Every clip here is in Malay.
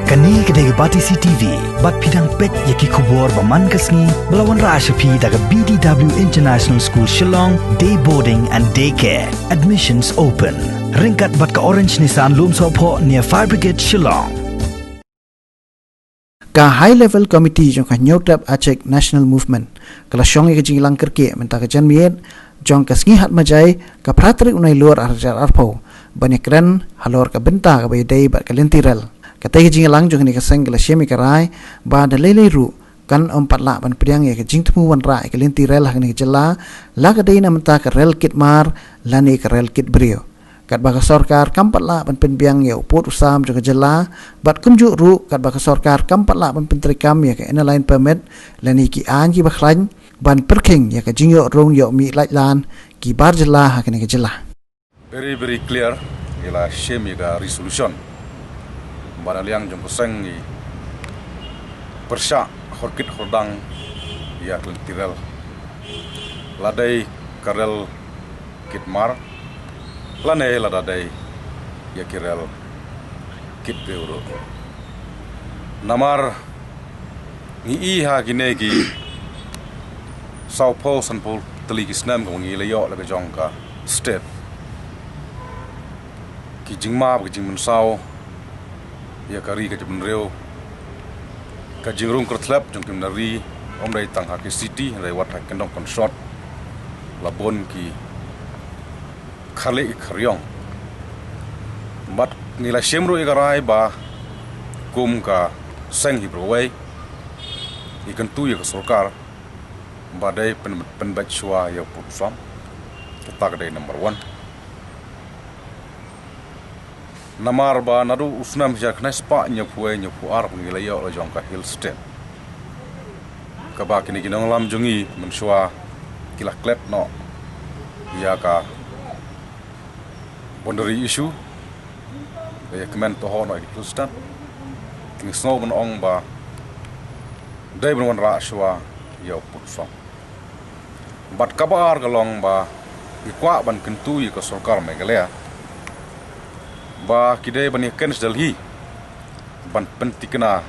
Kani kedai bati CTV, bat pidang pet yaki kubur baman kasni, belawan Rashapi daga BDW International School Shillong, day boarding and daycare. Admissions open. Ringkat bat ka Orange Nissan Lumsopho near Fire Brigade Shillong. Ka high level committee jong ka nyotap acek national movement kala syong ke jing lang kerke menta ka jan miet jong ka sngi hat majai ka pratrik unai luar arjar arpo banyak keren halor ka benta ka bay day ba ka lentirel kata ke jing lang jong ni ka seng kala syemi ka rai ba da lele ru kan empat la ban priang ya ka jing temu wan rai ka lentirel ha ni ka jela la ka day na menta ka rel kit mar lani ka rel kit brio kat baka sorkar kampat la ban penbiang ya uput usam jong jela bat kumju ru kat baka sorkar kampat la ban pentrikam ya ka line permit lani ki an ki bakhlain ban perking ya ka jingyo rong yo mi lan ki bar jela ha ka jela very clear ila shame ya resolution bana liang jong kuseng ni persya horkit hordang ya tirel ladai karel kitmar lane lada day ya kirel kit beuro namar ni iha ginegi Sao Paulo sanpol teligi snam ko ngi leyo la jongka state ki jingma ki jingmun sao ya kari ka jibun reo ka jingrung kertlap jongkim nari omdai tang haki city rai wat hakendong kon shot labon ki khale khryong bat ngila shemro igarai ba kum ka seng hibrowai ikan tu ya sarkar badai pen bachwa ya putsam tak dai number 1 namar ba nadu usnam jakna spa nyapuai nyapuar ngila ya la jongka hill state ka ba kini ginong lam jungi menshwa kila klet no ya ka boundary issue ya kemen to hono itu stat king snow ban ong ba dai ban wan ra shwa ya putso bat kabar galong ba ikwa ban kentu ya ka sarkar megalea ba kidai ban kens dalhi ban pentikna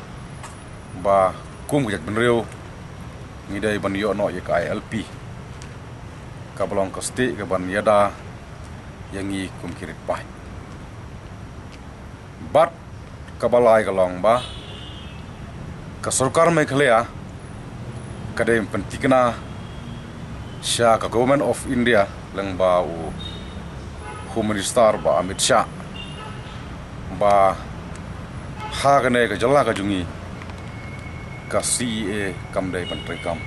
ba kum gajak ban reu ngidai ban yo no ya ka ILP ka balong ka sti ka ban yada yang i kum kirit pai bat kabalai galong ba ka sarkar meghalaya kadai pentikna sha ka government of India lang ba u home minister ba Amit Shah ba hagane ka jalla ka jungi ka CA kamdai pentrekam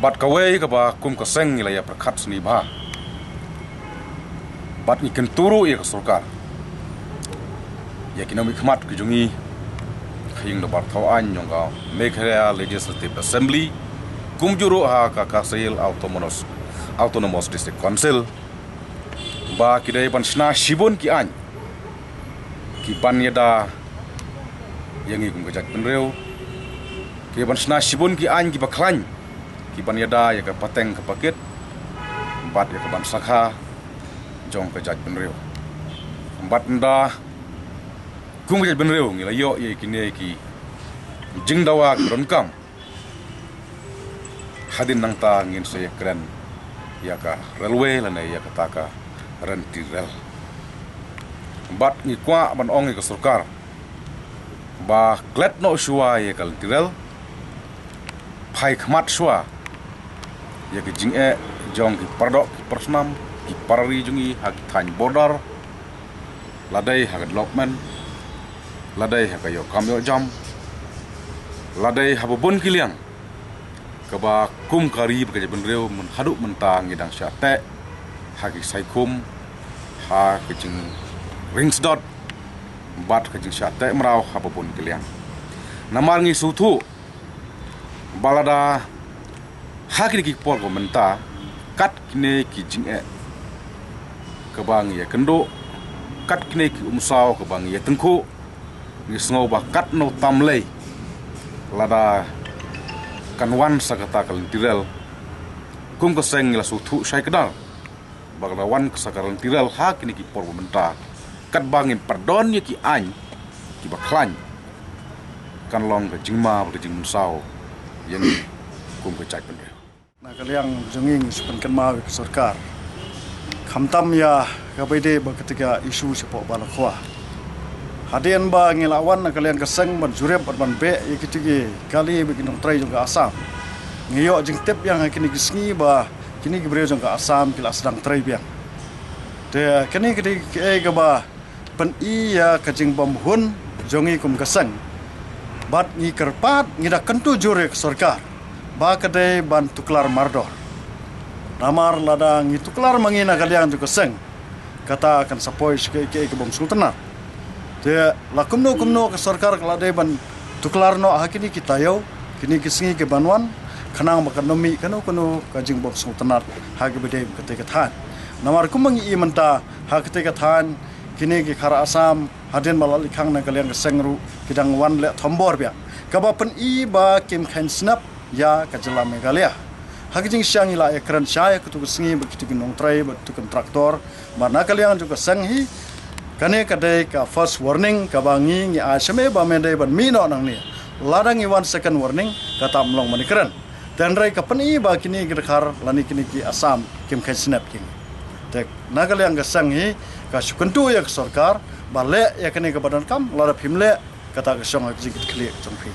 bat kawai ka ba kum ka seng ilaya prakhat sni ba bat ni kenturu ya sarkar ya kinomi khmat ku jungi khing do bar thaw an nyonga Meghalaya Legislative Assembly kumjuru ha ka kasil autonomous district council ba kidai ban sna shibun ki an ki ban yada yangi kum gajak penreu ki ban sna shibun ki an ki baklan ki ban yada ya ka pateng ka paket bat ya ka ban sakha jong ka jaj benreu bat nda kum jaj benreu ngila yo ye kine ki jingdawa kron kam hadin nang ta ngin se kren ya ka railway lana ya ka taka ranti rel bat ni kwa ban ong ka sarkar ba klet no shwa ye kal tirel phai khmat shwa ya ki jing e jong ki pardok ki persnam ki parari jungi hak than border ladai hak development ladai hak yo kamyo jam ladai habubun kiliang kaba kum kari bekerja benreu mun haduk mentang ngidang syate haki saikum ha kejing ringsdot bat kejing syate merau habubun kiliang namar ngi sutu balada haki ki pol ko menta kat kine ki jing e kabang ya kendo kat kine ki umsau kabang ya tengku ni sngo ba kat no tamlei lada kanwan sakata kal tirel kum ko seng la sutu sai kedal bagla wan sakaran tirel ha kini ki por benta kat bangin pardon ya ki an kiba klan kan long ke jingma ke jing sau yang kum ke cai pen na kaliang jonging sukan kenma ke sarkar khamtam ya kabede ba ketika isu sepak bala khwa hadian ba ngilawan na kalian keseng ban jurep ban be ikitigi kali bikin trai juga asam ngiyo jing tep yang kini gisngi ba kini gibre juga asam kila sedang trai biang de kini ke ba pen iya kajing bamhun jongi kum keseng bat ngi kerpat ngida kentu jure ke sarkar ba kadai ban tuklar mardor namar lada ngi tuklar mangina kalian juga seng kata akan sapoi ke bom sultanat de la kumno ke sarkar kala dai ban tuklar no hakini kita yo kini kisngi ke banwan khanang makanomi kanu kajing bom sultanat hagi bede ketika than namar kumangi i menta ha ketika than kini ke khara asam hadin malal likhang na kalian ke sengru kidang wan le thombor bia kaba pen i ba kim khan snap ya kajala megalia hagijing syang ila ekran syaya kutu singi begitu ginong trai begitu kontraktor mana kalian juga senghi kane kadai ka first warning ka bangi ngi asame ba mendai ban mino nang ni ladang i one second warning kata mlong manikran dan rai ka pen i ba kini gikhar lani kini ki asam kim khan snap king tek nagal yang gesanghi ka sukuntu ya sarkar bale ya kene ke badan kam lada phimle kata ke song jikit klik jongphi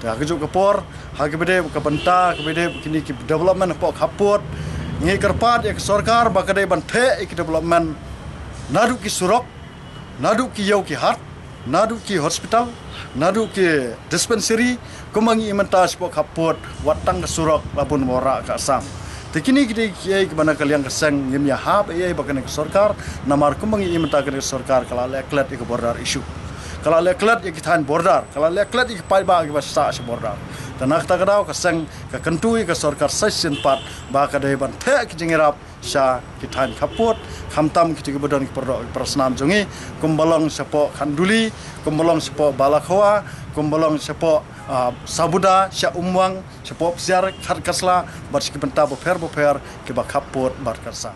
ta ke juk kapor ha ke bede ke benta ke bede kini ki development po khapot ngi kerpat ya sarkar ba kadai ban the ki development nadu ki surok nadu ki yau ki hat nadu ki hospital nadu ki dispensary kumangi imentas po khapot watang ke surok labun mora ka asam tekini kita kiai ke mana kalian keseng ngim ya hab ai bakan ke sarkar namar kumangi imenta ke sarkar kala leklet ke border isu kala leklet ke than border kala leklet ke pai ba ke basa se border tanak ta kadau keseng ke kentui ke sarkar session pat ba ka dai ban the ke jingirap sha ke than khaput khamtam ke bodon ke prasnam jongi kumbalong sepo khanduli kumbalong sepo balakhawa kumbalong sepo sabuda sya umwang sepo psiar khat kasla bar sikipenta bofer ke bakapot bar karsa